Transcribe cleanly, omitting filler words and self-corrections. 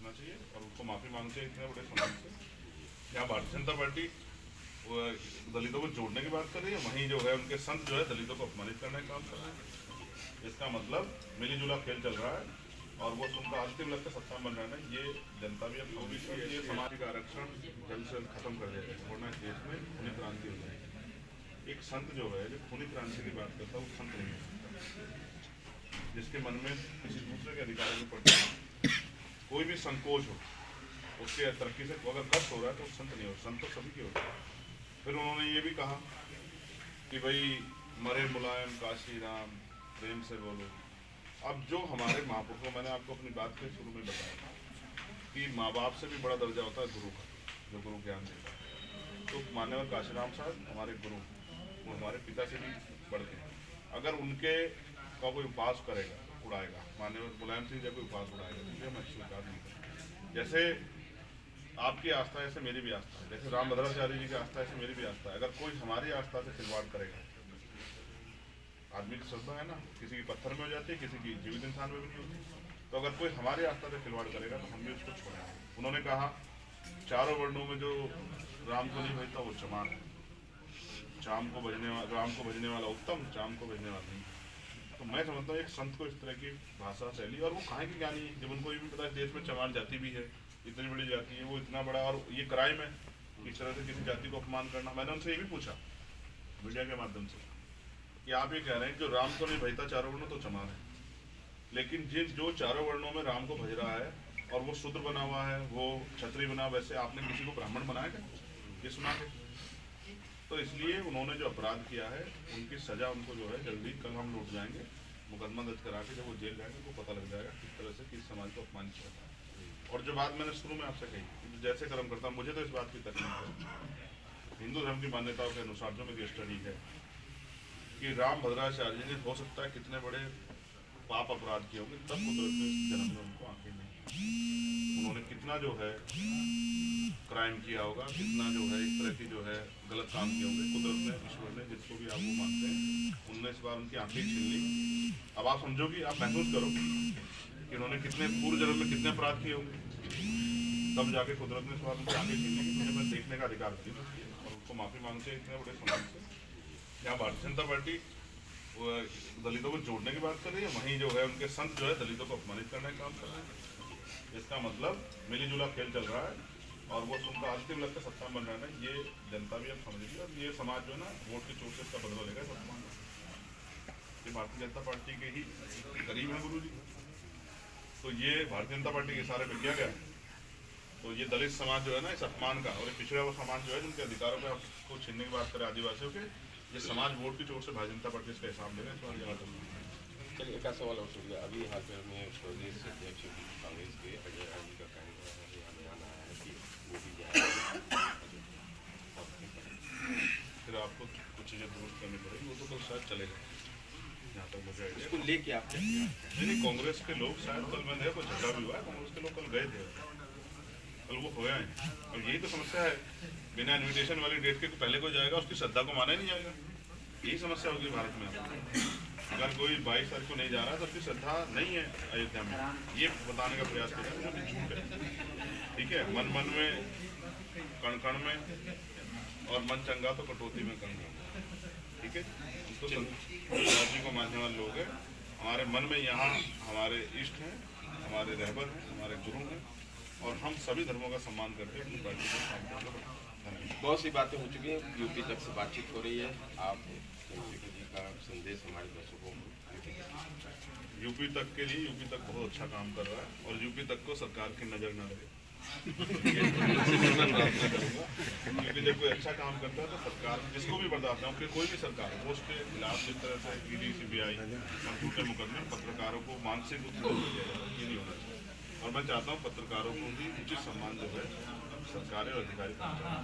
रखना चाहिए और उनको माफ़ी मांगनी चाहिए इतने बड़े समाज से। यहाँ भारतीय जनता पार्टी दलितों को जोड़ने की बात कर रही है, वहीं जो है उनके संत जो है दलितों को अपमानित करने का काम कर रहे हैं। इसका मतलब मिलीजुला खेल चल रहा है और वो उनका अंतिम लक्ष्य सत्ता में बन रहा है। ये जनता भी अब होगी कि ये समाज का आरक्षण जल्द से जल्द खत्म कर देते हैं, वरना देश में खूनी क्रांति हो जाएगी। एक संत जो है जो खूनी क्रांति की बात करता है वो संत नहीं हो सकता। जिसके मन में किसी दूसरे के अधिकारों के प्रति कोई भी संकोच हो, उसके तरक्की से अगर कष्ट हो रहा है तो संत नहीं हो, संत तो सभी के होते हैं। फिर उन्होंने ये भी कहा कि भाई मरे मुलायम काशी राम प्रेम से बोलो। अब जो हमारे महापुरुषों, मैंने आपको अपनी बात के शुरू में बताया कि माँ बाप से भी बड़ा दर्जा होता है गुरु का, जो गुरु ज्ञान देता है। तो मान्यवर काशीराम साहब हमारे गुरु, वो हमारे पिता से भी बढ़ते हैं। अगर उनके का कोई उपवास करेगा, उड़ाएगा, मान्यवर मुलायम सिंह जब कोई उपवास उड़ाएगा तो हम स्वीकार नहीं करेंगे। जैसे आपकी आस्था है ऐसे मेरी भी आस्था है, जैसे राम भद्राचार्य जी की आस्था है ऐसे मेरी भी आस्था है। अगर कोई हमारी आस्था से खिलवाड़ करेगा, आदमी की श्रद्धा है ना, किसी की पत्थर में हो जाती है, किसी की जीवित इंसान में भी नहीं होती। तो अगर कोई हमारी आस्था से खिलवाड़ करेगा तो हम भी उसको छोड़ेंगे। उन्होंने कहा चारों वर्णों में जो राम को नहीं भजता वो चमार है, राम को भजने वाला उत्तम, चाम को भजने वाला नहीं। तो मैं समझता हूँ एक संत को इस तरह की भाषा शैली, और वो कहाँ की ज्ञानी है जब उनको ये भी पता है देश में चमार जाति भी है, इतनी बड़ी जाति है, वो इतना बड़ा, और ये क्राइम है इस तरह से किसी जाति को अपमान करना। मैंने उनसे ये भी पूछा मीडिया के माध्यम से कि आप ये कह रहे हैं जो राम को नहीं भजता चारों वर्णों तो चमार है, लेकिन जो चारों वर्णों में राम को भज रहा है और वो शूद्र बना हुआ है, वो क्षत्रिय बना, वैसे आपने किसी को ब्राह्मण बनाया क्या? ये सुना के? तो इसलिए उन्होंने जो अपराध किया है उनकी सजा उनको जो है जल्दी, कल हम लौट जाएंगे मुकदमा दर्ज करा के, जब वो जेल जाएंगे उनको पता लग जाएगा किस तरह से किस समाज को अपमानित किया था। और जो बात मैंने शुरू में आपसे कही, जैसे कर्म करता हूँ, मुझे तो इस बात की तकलीफ है, हिंदू धर्म की मान्यताओं के अनुसार जो मेरी स्टडी है कि राम भद्राचार्य जी ने हो सकता है कितने बड़े पाप अपराध किए होंगे, तब कुदरत ने जन्म में उनको आंखें नहीं, उन्होंने कितना जो है क्राइम किया होगा, कितना जो है इस तरह की जो है गलत काम किए होंगे। कुदरत ने, ईश्वर ने, जिसको भी आप वो मानते हैं, 19 बार उनकी आंखें छीन ली। अब आप समझो कि आप महसूस करो कि उन्होंने कितने पूर्व जन्म में कितने अपराध किए होंगे, तब जाके कुदरत ने इस बार उनकी आंखें छीन ली कि मुझे मैं देखने का अधिकार थी, और उनको माफी मांगनी चाहिए इतने बड़े समाज से। यहाँ भारतीय जनता पार्टी दलितों को जोड़ने की बात कर रही है, वहीं जो है उनके संत जो है दलितों को अपमानित करने का काम कर रहे हैं। इसका मतलब मिलीजुला खेल चल रहा है और वो उनका अंतिम लक्ष्य सत्ता में बन रहा है। ये जनता भी अब समझेगी और ये समाज जो है ना वोट की चोट से इसका बदला लेगा। अपमान ये भारतीय जनता पार्टी के ही करीब है गुरु जी, तो ये भारतीय जनता पार्टी के इशारे पे किया गया। तो ये दलित समाज जो है ना इस अपमान का, और पिछड़ा हुआ समाज जो है जिनके अधिकारों पर आपको छीनने की बात करें आदिवासियों के, ये समाज वोट की चोट से भारतीय जनता पार्टी इसका हिसाब ले रहे हैं। इस बार जगह चलिए एक सवाल और शुक्रिया। अभी हाल फिलहाल में प्रदेश अध्यक्ष कांग्रेस के अजय राय जी का कहना बयान आया है कि वो भी फिर आपको कुछ चीज़ें दुरुस्त करनी पड़ेगी, वो तो कल शायद चलेगा जहाँ तक मुझे आइडिया। इसको लेके आप नहीं, कांग्रेस के लोग शायद कल, मैंने कुछ झगड़ा भी हुआ है, कांग्रेस के लोग कल गए थे, कल वो होया है। और यही तो समस्या है, बिना इन्विटेशन वाली डेट के पहले कोई जाएगा उसकी श्रद्धा को माना ही नहीं जाएगा। यही समस्या होगी भारत में। अगर कोई 22 तारीख को नहीं जा रहा है तो उसकी श्रद्धा नहीं है अयोध्या में, ये बताने का प्रयास किया है कि झूठ है। ठीक है, मन मन में, कण कण में, और मन चंगा तो कटौती में कंगा। ठीक है, तो जी को मानने वाले लोग हैं, हमारे मन में यहाँ हमारे इष्ट हैं, हमारे रहबर हैं, हमारे गुरु हैं, और हम सभी धर्मों का सम्मान करते हैं अपनी पार्टी को। बहुत सी बातें हो चुकी हैं, यूपी तक से बातचीत हो रही है, आप जी का संदेश हमारे दर्शकों को। यूपी तक के लिए, यूपी तक बहुत अच्छा काम कर रहा है और यूपी तक को सरकार की नजर न लगे। क्योंकि जब कोई अच्छा काम करता है तो सरकार जिसको भी बर्दाश्त है, कोई भी सरकार वो उसके खिलाफ जिस तरह से ईडी सीबीआई झूठे मुकदमे पत्रकारों को मानसिक रूप से ये नहीं होना चाहिए। और मैं चाहता हूँ पत्रकारों को भी उचित सम्मान जो है सरकारें और अधिकारी पहुँचाएं।